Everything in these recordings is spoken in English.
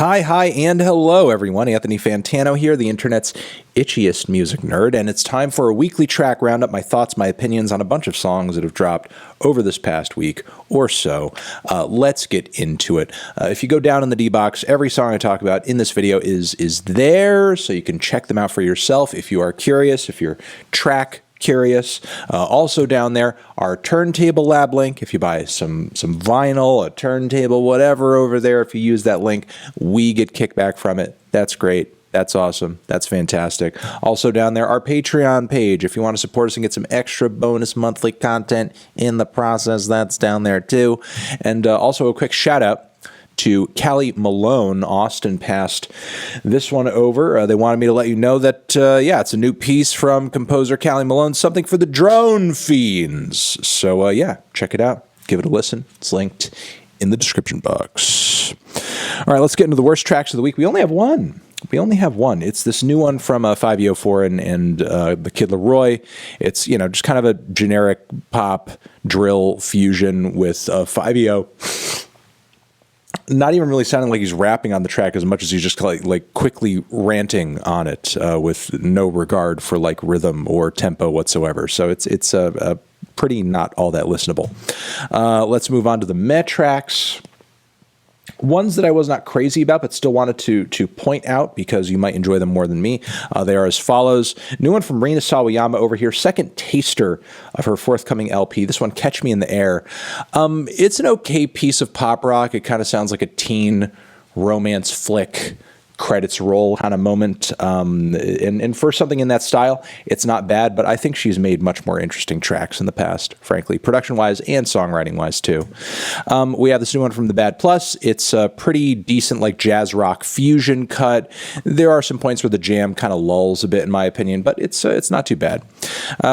Hi, and hello, everyone. Anthony Fantano here, the internet's itchiest music nerd, and it's time for a weekly track roundup, my thoughts, my opinions on a bunch of songs that have dropped over this past week or so. Let's get into it. If you go down in the D-Box, every song I talk about in this video is there, so you can check them out for yourself if you are curious, if you're track curious. Also down there, our turntable lab link. If you buy some vinyl, a turntable, whatever over there, if you use that link, we get kickback from it. That's great. That's awesome. That's fantastic. Also down there, our Patreon page. If you want to support us and get some extra bonus monthly content in the process, that's down there too. And also a quick shout out to Malone. Austen passed this one over. They wanted me to let you know that, it's a new piece from composer Malone, something for the drone fiends. So, check it out. Give it a listen. It's linked in the description box. All right, let's get into the worst tracks of the week. We only have one. It's this new one from Fivio and the Kid Leroy. It's, just kind of a generic pop drill fusion with Fivio not even really sounding like he's rapping on the track as much as he's just like quickly ranting on it with no regard for like rhythm or tempo whatsoever. So it's a pretty not all that listenable. Let's move on to the meh tracks. Ones that I was not crazy about, but still wanted to point out because you might enjoy them more than me. They are as follows. New one from Rina Sawayama over here. Second taster of her forthcoming LP. This one, Catch Me in the Air. It's an okay piece of pop rock. It kind of sounds like a teen romance flick, credits roll kind of moment. And for something in that style, it's not bad, but I think she's made much more interesting tracks in the past, frankly, production-wise and songwriting-wise, too. We have this new one from The Bad Plus. It's a pretty decent, like, jazz rock fusion cut. There are some points where the jam kind of lulls a bit, in my opinion, but it's not too bad.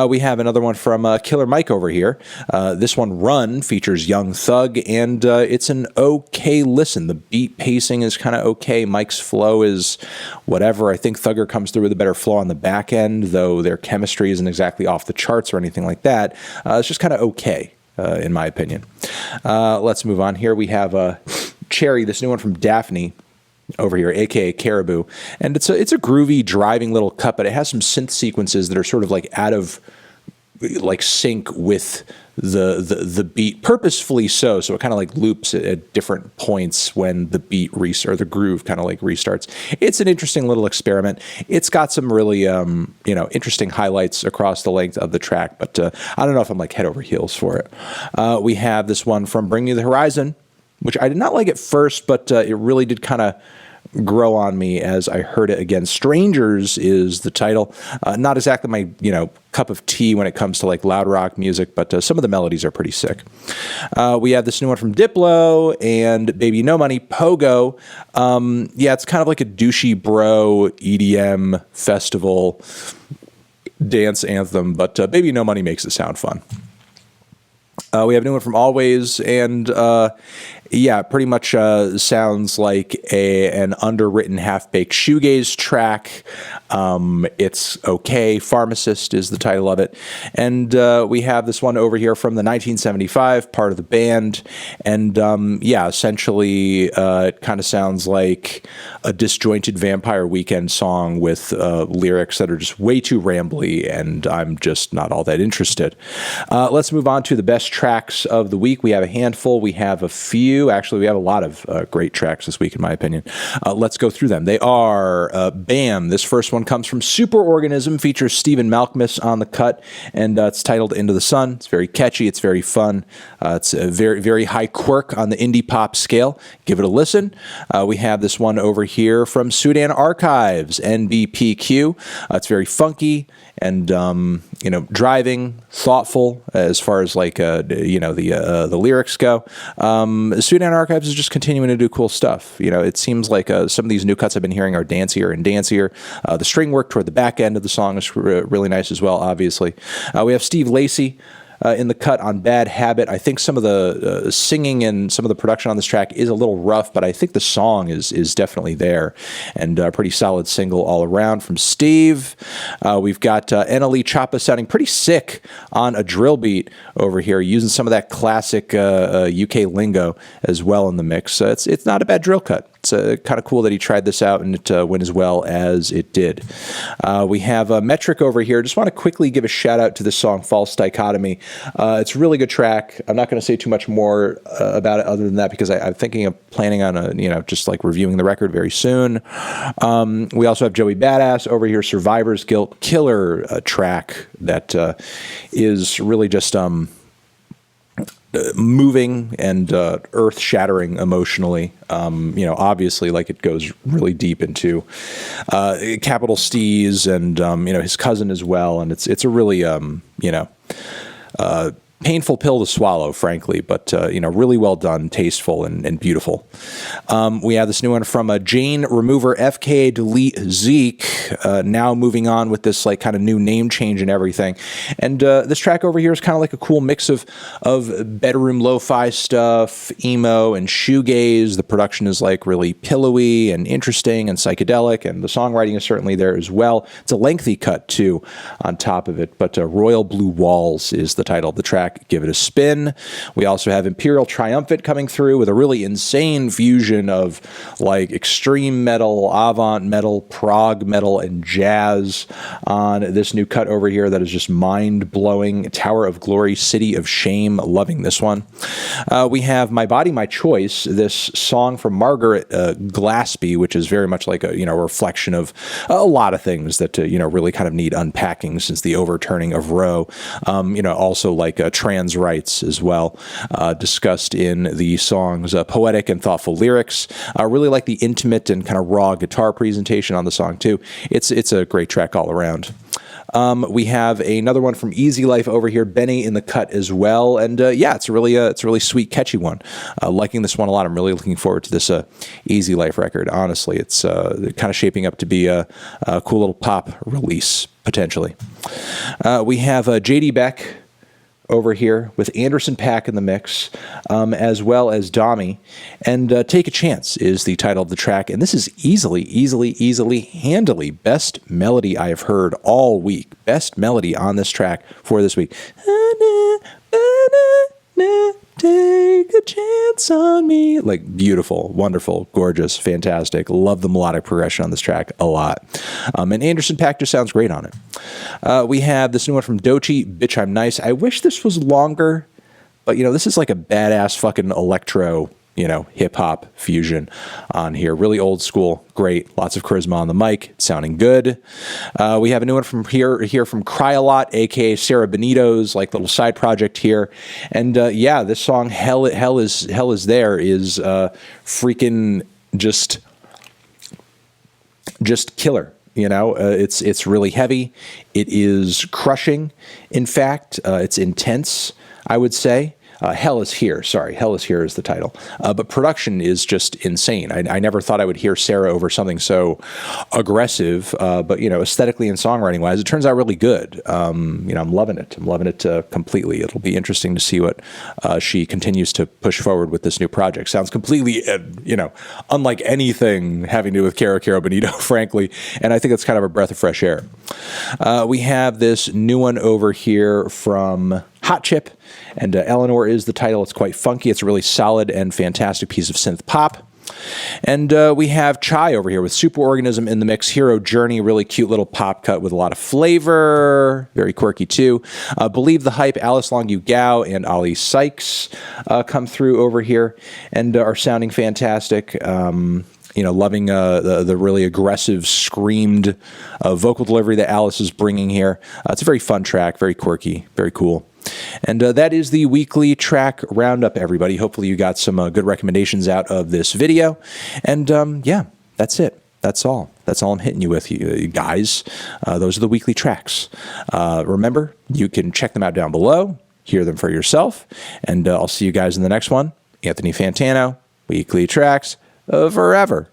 We have another one from Killer Mike over here. This one, Run, features Young Thug, and it's an okay listen. The beat pacing is kind of okay. Mike's flow is whatever. I think Thugger comes through with a better flow on the back end, though their chemistry isn't exactly off the charts or anything like that. It's just kind of okay, in my opinion. Let's move on here. We have Cherry, this new one from Daphne over here, aka Caribou, and it's a groovy, driving little cut, but it has some synth sequences that are sort of like out of like sync with the beat, purposefully so it kind of like loops at different points when the beat or the groove kind of like restarts. It's an interesting little experiment. It's got some really interesting highlights across the length of the track, but I don't know if I'm like head over heels for it. We have this one from Bring Me the Horizon, which I did not like at first, but it really did kind of grow on me as I heard it again. Strangers is the title. Not exactly my, cup of tea when it comes to like loud rock music, but some of the melodies are pretty sick. We have this new one from Diplo and Baby No Money, Pogo. It's kind of like a Doechii bro EDM festival dance anthem, but Baby No Money makes it sound fun. We have a new one from Always, and pretty much sounds like an underwritten half-baked shoegaze track. It's okay. Pharmacist is the title of it. And we have this one over here from the 1975, part of the band. And essentially it kind of sounds like a disjointed Vampire Weekend song with lyrics that are just way too rambly, and I'm just not all that interested. Let's move on to the best tracks of the week. We have a handful. We have a few. Actually, we have a lot of great tracks this week, in my opinion. Let's go through them. They are BAM. This first one comes from Superorganism, features Stephen Malkmus on the cut, and it's titled Into the Sun. It's very catchy. It's very fun. It's a very, very high quirk on the indie pop scale. Give it a listen. We have this one over here from Sudan Archives, NBPQ. It's very funky and, driving, thoughtful as far as like, the lyrics go. Sudan Archives is just continuing to do cool stuff. It seems like some of these new cuts I've been hearing are dancier and dancier. The string work toward the back end of the song is really nice as well, obviously. We have Steve Lacy in the cut on Bad Habit. I think some of the singing and some of the production on this track is a little rough, but I think the song is definitely there, and a pretty solid single all around from Steve. We've got NLE Choppa sounding pretty sick on a drill beat over here, using some of that classic UK lingo as well in the mix. It's not a bad drill cut. it's kind of cool that he tried this out and it went as well as it did. We have Metric over here. Just want to quickly give a shout out to this song, False Dichotomy. It's a really good track. I'm not going to say too much more about it other than that because I'm thinking of planning on just like reviewing the record very soon. We also have Joey Badass over here, Survivor's Guilt, killer track that is really just moving and earth-shattering emotionally. Obviously, like it goes really deep into Capital Steez and his cousin as well, and it's a really painful pill to swallow, frankly, but really well done, tasteful, and beautiful. We have this new one from Jane Remover, FK Delete Zeke, now moving on with this like kind of new name change and everything. And this track over here is kind of like a cool mix of bedroom lo-fi stuff, emo, and shoegaze. The production is like really pillowy and interesting and psychedelic, and the songwriting is certainly there as well. It's a lengthy cut too on top of it, but Royal Blue Walls is the title of the track. Give it a spin. We also have Imperial Triumphant coming through with a really insane fusion of like extreme metal, avant metal, prog metal, and jazz on this new cut over here that is just mind-blowing. Tower of Glory, City of Shame. Loving this one. We have My Body, My Choice, this song from Margaret, Glaspy, which is very much like a reflection of a lot of things that really kind of need unpacking since the overturning of Roe. Also like trans rights as well, discussed in the song's poetic and thoughtful lyrics. Really like the intimate and kind of raw guitar presentation on the song too. It's a great track all around. We have another one from Easy Life over here, BENEE in the cut as well, and it's a really sweet, catchy one. Liking this one a lot. I'm really looking forward to this Easy Life record. Honestly, it's kind of shaping up to be a cool little pop release potentially. We have JD BECK over here with Anderson .Paak in the mix, as well as DOMi. And Take a Chance is the title of the track. And this is handily best melody I have heard all week. Best melody on this track for this week. Take a chance on me. Like beautiful, wonderful, gorgeous, fantastic. Love the melodic progression on this track a lot. And Anderson .Paak just sounds great on it. We have this new one from Doechii, Bitch I'm Nice. I wish this was longer, but this is like a badass fucking electro, hip-hop fusion on here. Really old school, great, lots of charisma on the mic, sounding good. We have a new one from here from Cryalot, aka Sarah Benito's like little side project here. And this song Hell is There is freaking just killer. It's really heavy. It is crushing. In fact, it's intense, I would say. Hell is Here. Sorry, Hell is Here is the title. But production is just insane. I never thought I would hear Sarah over something so aggressive, but aesthetically and songwriting wise, it turns out really good. I'm loving it. I'm loving it completely. It'll be interesting to see what she continues to push forward with this new project. Sounds completely, unlike anything having to do with Caro Benito, frankly. And I think it's kind of a breath of fresh air. We have this new one over here from Hot Chip, and Eleanor is the title. It's quite funky. It's a really solid and fantastic piece of synth pop. And we have Chai over here with Superorganism in the mix. Hero Journey, really cute little pop cut with a lot of flavor. Very quirky too. Believe the Hype, Alice Longyu Gao and Ali Sykes come through over here and are sounding fantastic. Loving the really aggressive, screamed vocal delivery that Alice is bringing here. It's a very fun track, very quirky, very cool. And that is the weekly track roundup, everybody. Hopefully you got some good recommendations out of this video. And that's it. That's all. That's all I'm hitting you with, you guys. Those are the weekly tracks. Remember, you can check them out down below, hear them for yourself, and I'll see you guys in the next one. Anthony Fantano, weekly tracks forever.